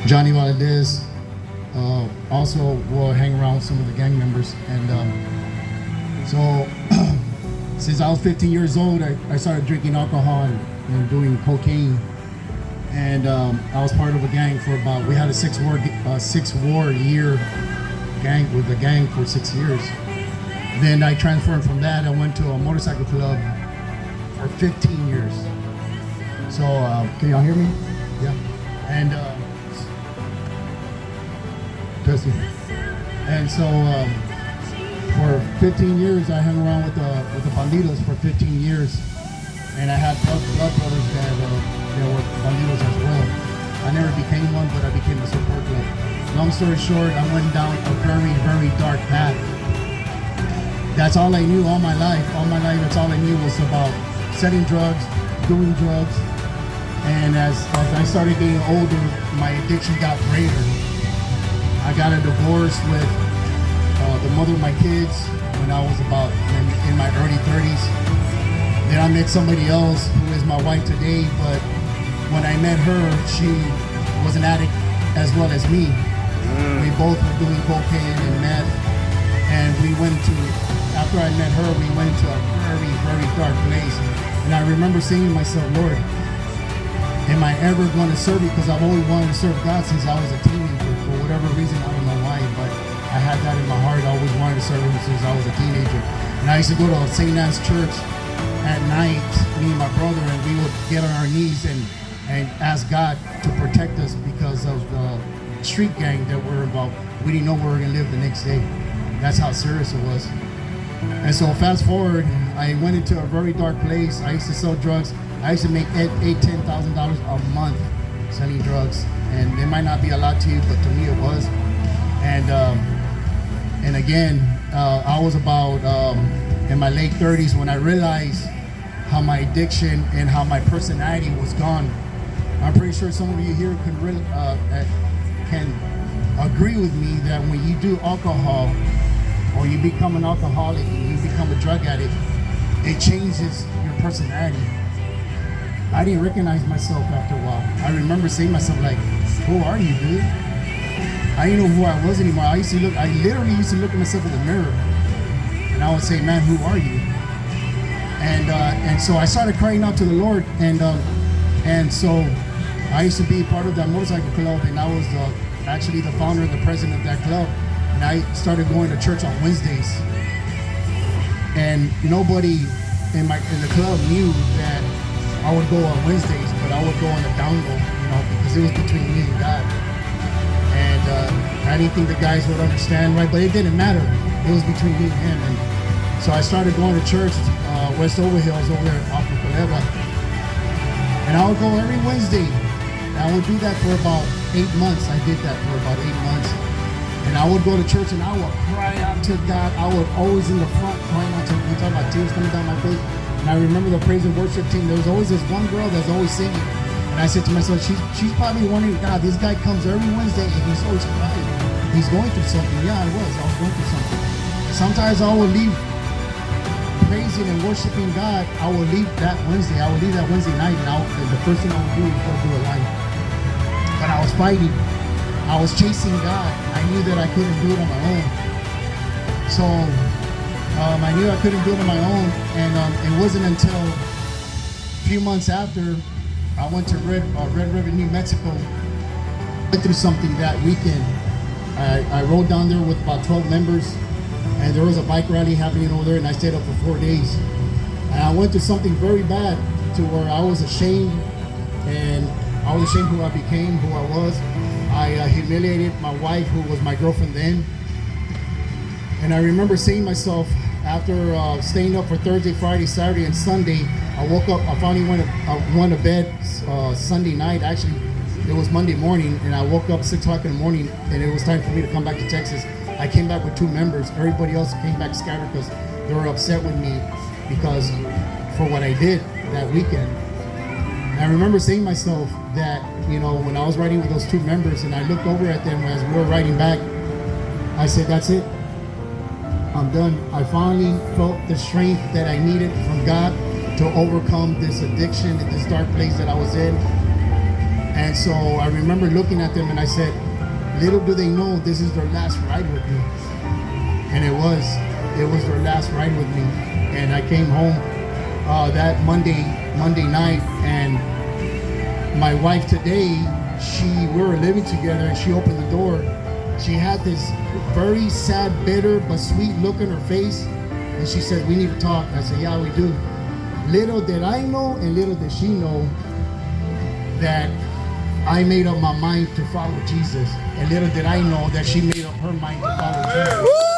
Johnny Valdez. Also will hang around with some of the gang members. And so since I was 15 years old, I started drinking alcohol and doing cocaine. And I was part of a gang for we had a six war year gang with the gang for 6 years. Then I transferred from that. I went to a motorcycle club for 15 years. So can y'all hear me? Yeah. And testing. And so for 15 years, I hung around with the bandidos for 15 years, and I had blood brothers that were bandidos as well. I never became one, but I became a support club. Long story short, I went down a very, very dark path. That's all I knew all my life. All my life, that's all I knew was about selling drugs, doing drugs. And as I started getting older, my addiction got greater. I got a divorce with the mother of my kids when I was about in my early 30s. Then I met somebody else who is my wife today, but when I met her, she was an addict as well as me. We both were doing cocaine and meth, and after I met her, we went to a very, very dark place. And I remember saying to myself, Lord, am I ever going to serve you? Because I've always wanted to serve God since I was a teenager. For whatever reason, I don't know why, but I had that in my heart. I always wanted to serve Him since I was a teenager. And I used to go to St. Anne's Church at night, me and my brother, and we would get on our knees and ask God to protect us because of the street gang that we're involved. We didn't know where we were going to live the next day. That's how serious it was. And so fast forward, I went into a very dark place. I used to sell drugs. I used to make $10,000 a month selling drugs, and it might not be a lot to you, but to me it was. And again, I was about in my late 30s when I realized how my addiction and how my personality was gone. I'm pretty sure some of you here can agree with me that when you do alcohol or you become an alcoholic and you become a drug addict, it changes your personality. I didn't recognize myself after a while. I remember saying to myself, like, who are you, dude? I didn't know who I was anymore. I literally used to look at myself in the mirror, and I would say, man, who are you? And so I started crying out to the Lord, and so I used to be part of that motorcycle club, and I was actually the founder and the president of that club, and I started going to church on Wednesdays. And nobody in the club knew that I would go on Wednesdays, but I would go on the down low, because it was between me and God. And I didn't think the guys would understand, right? But it didn't matter. It was between me and him. And so I started going to church, West Overhills over there off of Culebra. And I would go every Wednesday. And I would do that for about 8 months. I did that for about 8 months. And I would go to church and I would cry out to God. I was always in the front crying out to Him. You talk about tears coming down my face. And I remember the praise and worship team. There was always this one girl that's always singing. And I said to myself, she's probably wondering, God, this guy comes every Wednesday and he's always crying. He's going through something. Yeah, I was going through something. Sometimes I would leave praising and worshiping God. I would leave that Wednesday. I would leave that Wednesday night, and the first thing I would do is go do a life. But I was fighting. I was chasing God. I knew that I couldn't do it on my own. So I knew I couldn't do it on my own, and it wasn't until a few months after I went to Red River, New Mexico. I went through something that weekend. I rode down there with about 12 members, and there was a bike rally happening over there, and I stayed up for 4 days. And I went through something very bad to where I was ashamed, and I was ashamed who I became, who I was. I humiliated my wife, who was my girlfriend then. And I remember saying to myself, after staying up for Thursday, Friday, Saturday, and Sunday, I woke up, I finally went to bed Sunday night. Actually, it was Monday morning, and I woke up 6 o'clock in the morning, and it was time for me to come back to Texas. I came back with 2 members. Everybody else came back scattered because they were upset with me because for what I did that weekend. And I remember saying to myself that, when I was riding with those 2 members and I looked over at them as we were riding back, I said, that's it. I'm done. I finally felt the strength that I needed from God to overcome this addiction in this dark place that I was in. And so I remember looking at them and I said, little do they know this is their last ride with me. And it was their last ride with me. And I came home that Monday night, and my wife today, we were living together, and she opened the door. She had this very sad, bitter, but sweet look on her face. And she said, we need to talk. I said, yeah, we do. Little did I know, and little did she know, that I made up my mind to follow Jesus. And little did I know that she made up her mind to follow Jesus.